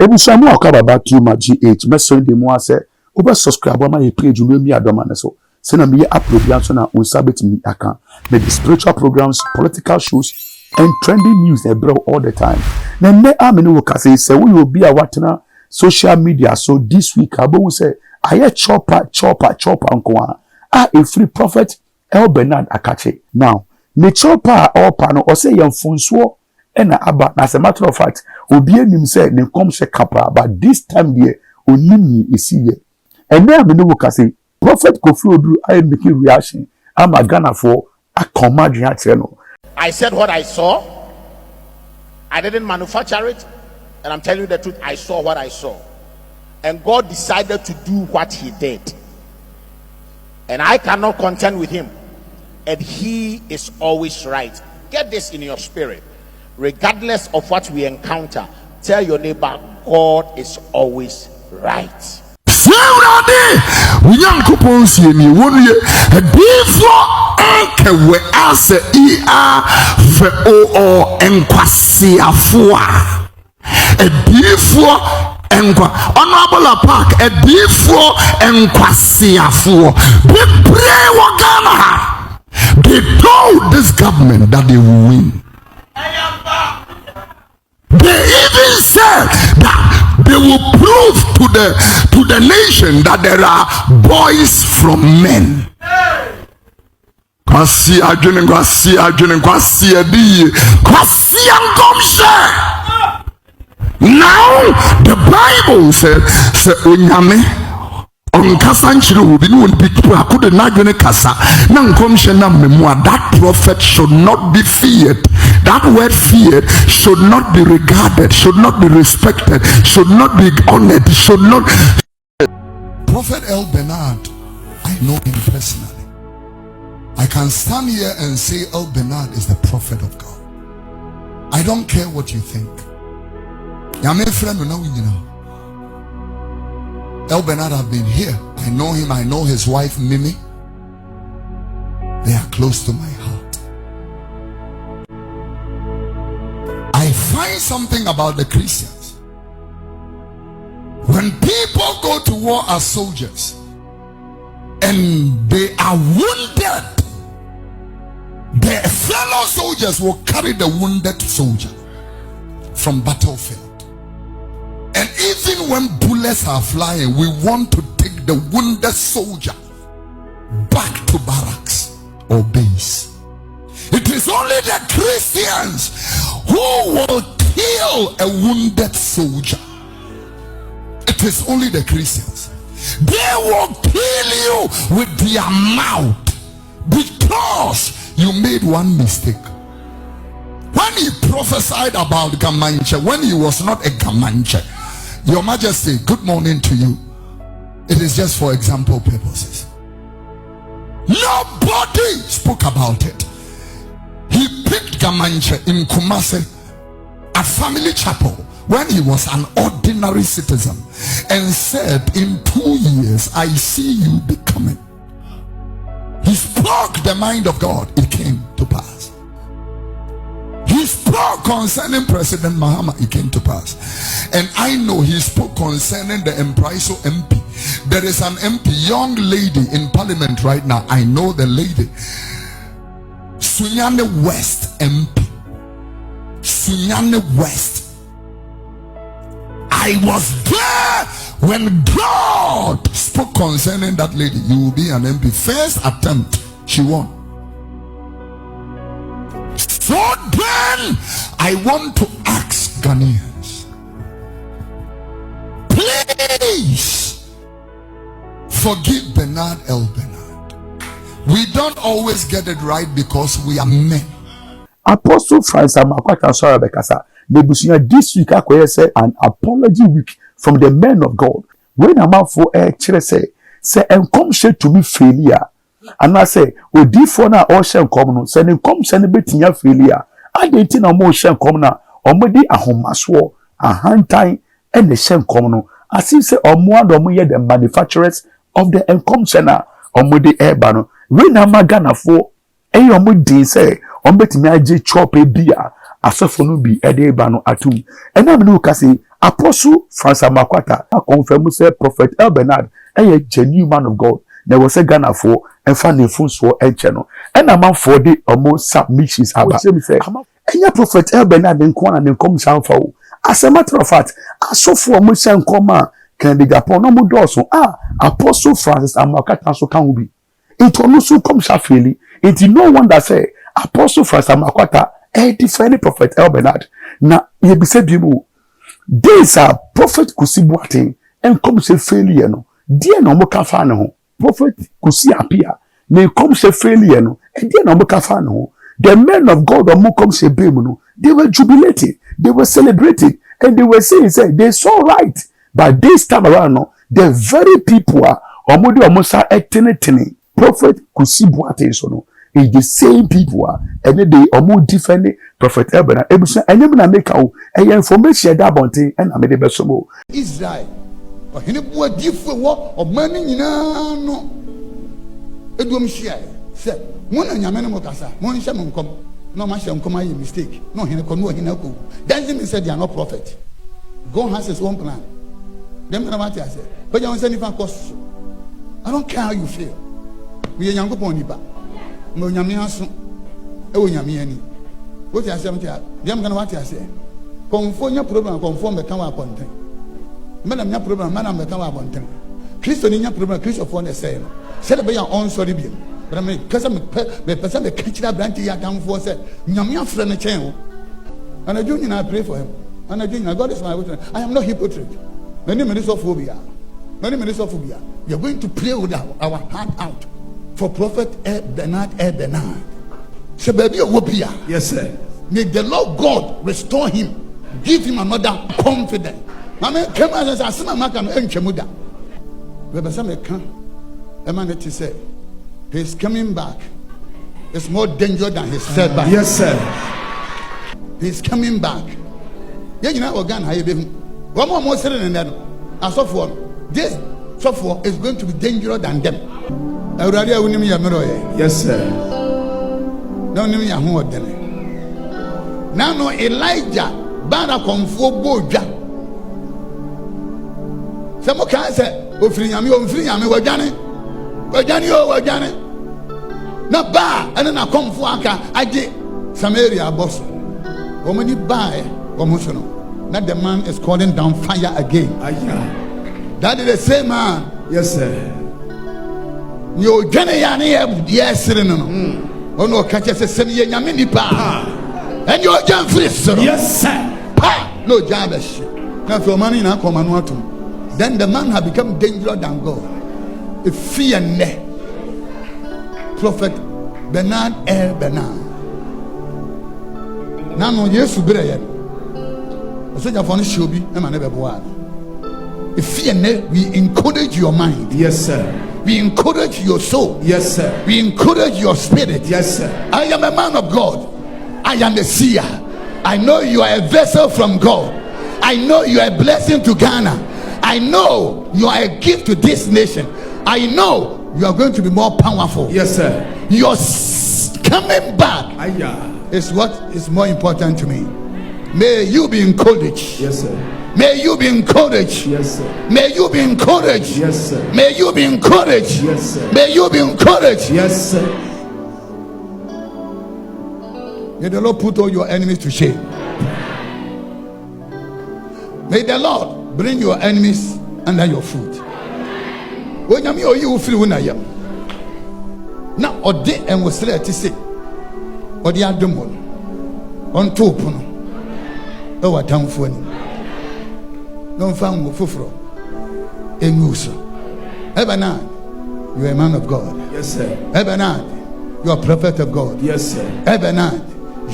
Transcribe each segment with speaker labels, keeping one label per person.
Speaker 1: Ebusamu akaba ba too much G8 message de mo ase oba subscribe ama ye page no mi adoma ne so se na me upload so na on sabet mi aka the spiritual programs, political shows and trending news they bro all the time na me amene wo kase se we obi a watena social media so this week abo say aye chopper nko a free prophet El Bernard Akache now me chopper opa no o say yemfonso ena aba as a matter of fact obi anim say ne kom she kapa but this time there onimi isi ye ene amene wo kase prophet Kofi Odu I make reaction am a Ghana for a command no.
Speaker 2: I said what I saw. I didn't manufacture it, and I'm telling you the truth, I saw what I saw. And God decided to do what he did. And I cannot contend with him. And he is always right. Get this in your spirit. Regardless of what we encounter, tell your neighbor, God is always right.
Speaker 3: We young couples in you one year a before anke we ase for o enkwasiafo a before enkwa honorable park a before enkwasiafo be pray Ghana. They told this government that they will win. They even said that they will prove to the nation that there are boys from men. Now the Bible said, that prophet should not be feared. That word feared should not be regarded, should not be respected, should not be honored, should not. Prophet El Bernard, I know him personally. I can stand here and say El Bernard is the prophet of God. I don't care what you think. El Bernard have been here. I know him. I know his wife Mimi. They are close to my heart. I find something about the Christians. When people go to war as soldiers and they are wounded, their fellow soldiers will carry the wounded soldier from battlefield. And even when bullets are flying, we want to take the wounded soldier back to barracks or base. It is only the Christians who will kill a wounded soldier. It is only the Christians. They will kill you with their mouth because you made one mistake. When he prophesied about Gamanche, when he was not a Gamanche, Your Majesty, good morning to you. It is just for example purposes. Nobody spoke about it. He picked Gamanche in Kumasi at family chapel when he was an ordinary citizen and said, in 2 years I see you becoming. He spoke the mind of God. It came to pass. He spoke concerning President Mahama. It came to pass. And I know he spoke concerning the Empriso MP. There is an MP, young lady in parliament right now. I know the lady. Sunyane West MP. Sunyane West. I was there when God spoke concerning that lady. You will be an MP. First attempt, she won. So then, I want to ask Ghanaians, please forgive Bernard El Bernard. We don't always get it right because we are men.
Speaker 1: Apostle Francis Amoako sorry bekasa. This week I say an apology week from the men of God. When I'm out for say and come share to me failure. And I say, oh, D4 na all share common, sending come send bit in your failure. I didn't know more share common, or maybe a home maswo, a hand tie, and the share common. As if say, or more the manufacturers of the income center, or maybe air banner. When I'm a Ghana for, a mudi say, on bet me I chop a beer, asofo no bi ede ba no atum ena me no ka say Apostle Francis Amakwata a confirm say Prophet El Bernard a genuine man of God na was a Ghana for and fan ne phone so enche no ena man for the almost submissions aba enya Prophet El Bernard nko na ne kom sanfa o as a matter of fact asofo mo se nkoma kan de Gapon no mo doso Apostle Francis Amakwata so kan bi it also come shafeli it no one that say Apostle Francis Amakwata defend Prophet El Bernard na ye bi se bimu these are Prophet Kusi Boateng and come say failure no dear no mo ka fa ne ho Prophet Kusi appear may come say failure no and dear no mo ka fa ne ho the men of God omo come say bem no they were jubilating they were celebrating and they were saying say they saw right but this time around no the very people are omo de omo sa etene Prophet Kusi Boateng so no is the same people and they omo defend Prophet El Bernard ebusa enyem na make o information da bonten and amede besomo
Speaker 3: Israel ohene bo adifo wo omani nyina no edum hia se mo na nyame no mokasa mo nhye mo nkom no ma hye nkom ayi mistake no ohene ko no ohene ko doesn't mean say they are not prophet. God has his own plan. Them na mati ase but you say nifa cost I don't care how you feel we nyankopon nipa mo nyame aso e wo nyame ani what you say them gonna what you say conform your problem conform be kan wa content madam nya problem madam be kan wa content Christo ni nya problem Christo for the say no say be your own sorry bi but me kasa me person be kachira branch ya kan for say nyame afre na chen wo and I do I pray for him and I do God is my witness I am not hypocrite many minutes of phobia we are going to pray with our hand out for Prophet Bernard. So baby, yes sir. May the Lord God restore him, give him another confidence. Mama, come on, I see my mark and enchemuda. But some can, a man that say, he's coming back. It's more dangerous than his setback. Yes sir. He's coming back. Yeah, you know what gun? How you been? One more sitting in there. And so forth. This so forth is going to be dangerous than them. Yes sir. No name ya ho odene. Now no Elijah bana konfo boja. Se mo kan se ofiri nyame wajane. Na ba ene na konfo aka age Samaria boss. Omani ba omoso no. Now the man is calling down fire again. That is the same man. Yes sir. You gene ya ne yes no. Ono catch us semi nyame nipa. And you jam freeze. Yes sir. Pa no jabesh. Na for money na come anu atum. Then the man has become dangerous than God. If fear ne. Prophet Bernard El Bernard. Now no Yesu bere ye. So you for show bi e ma ne be boa. If fear ne, we encourage your mind. Yes sir. We encourage your soul. Yes sir. We encourage your spirit. Yes sir. I am a man of God. I am a seer. I know you are a vessel from God. I know you are a blessing to Ghana. I know you are a gift to this nation. I know you are going to be more powerful. Yes sir. Your coming back is what is more important to me. May you be encouraged. Yes sir. May you be encouraged. Yes sir. May you be encouraged. Yes sir. May you be encouraged. Yes sir. May you be encouraged. Yes sir. May the Lord put all your enemies to shame. May the Lord bring your enemies under your foot. When you feel when I am now or day and was ready to say or the adamon on top no what down for him. Don't find Mufufro. Emusa. Ebenard, you are a man of God. Yes, sir. Ebenard, you are a prophet of God. Yes, sir. Ebenard,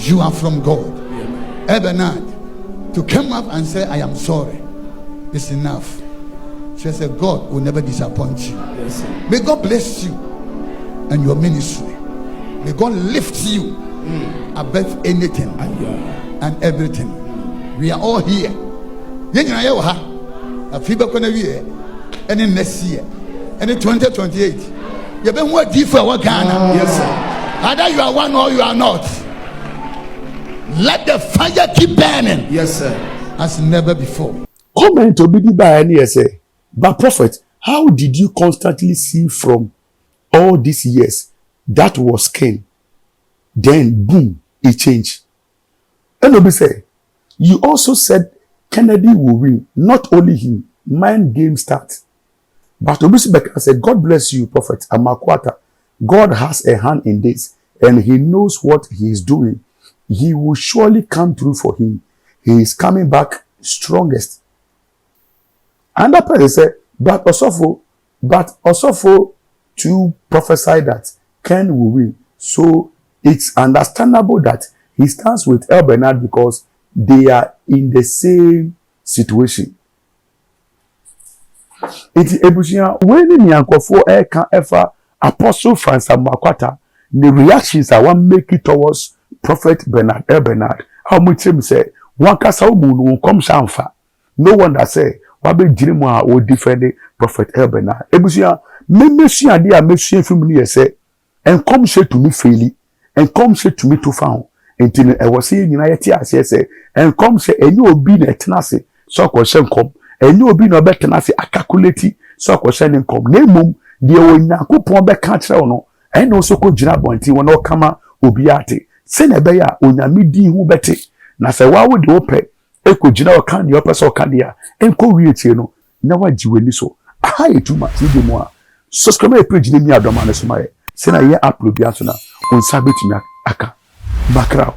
Speaker 3: you are from God. Yeah. Ebenard, to come up and say, I am sorry, it's enough. She said, God will never disappoint you. Yes, sir. May God bless you and your ministry. May God lift you above anything and everything. We are all here. Yenya ye ha afiba kona wie ene next year ene 2028 ye be hu adi for Ghana. Yes sir. Either you are one or you are not. Let the fire keep burning.
Speaker 4: Yes, sir.
Speaker 3: As never before.
Speaker 1: Comment to be by any say. But prophet, how did you constantly see from all these years that was Ken? Then boom, it changed. And Obi say, you also said Kennedy will win. Not only him, mind game start. But Obi said, God bless you, prophet Amoako. God has a hand in this, and he knows what he is doing. He will surely come through for him. He is coming back strongest. And that person said, but also to prophesy that Ken will win. So it's understandable that he stands with El Bernard because they are in the same situation. It's Ebushia when the Yankofo Eka Efa Apostle Francis Amoako, the reactions I want make it towards Prophet Bernard El Bernard. How much him say one kasa umu come shamfa. No one that say wabe jirimwa or defend Prophet El Bernard. Ebushia me dia me film ni say and come say to me freely and come say to me to found. Until I was saying United say and come say and you be na tenase so question come and you be no better tenase a calculate so question come name mum the Onyankopon be ka kire no and also ko jira bonti won o kama obiate se na be ya onyame di hu bete na se wa wo de ope e ko jira o kan de ope so ka de a enko wie tie no na wa jiwani so aha etuma ti de mu a subscribe page ni mi adoma na so ma ye se na ye upload ya so na on sabetumi aka background